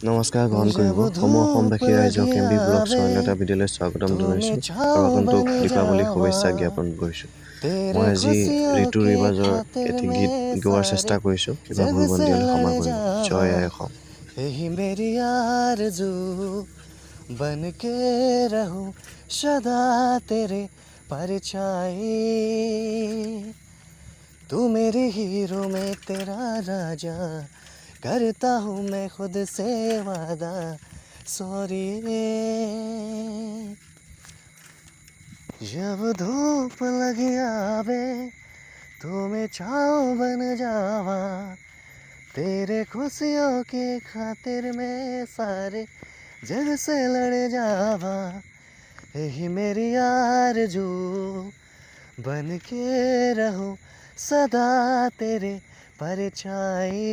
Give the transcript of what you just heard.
নমস্কাৰ গ্ৰহণ কৰিব সমূহ অসমবাসী ৰাইজক এম বি ব্লগছৰ অন্য এটা ভিডিঅ'লৈ স্বাগতম জনাইছোঁ আৰু আগন্তুক দীপাৱলী শুভেচ্ছা জ্ঞাপন কৰিছোঁ। মই আজি ঋতু ৰিবাজৰ এটি গীত গোৱাৰ চেষ্টা কৰিছোঁ, কিবা ভুল ভ্ৰান্তি হ'লে ক্ষমা কৰিব। জয় আই অসম। यही मेरी आरज़ू बन के रहूं सदा तेरे परछाई। तू मेरी हीरो में तेरा राजा, करता हूँ मैं खुद से वादा। सॉरी जब धूप लगी आवे तो मैं छाँव बन जावा। तेरे खुशियों की खातिर मैं सारे जग से लड़ जावा। यही मेरी आरज़ू बन के रहूं सदा तेरे परछाई।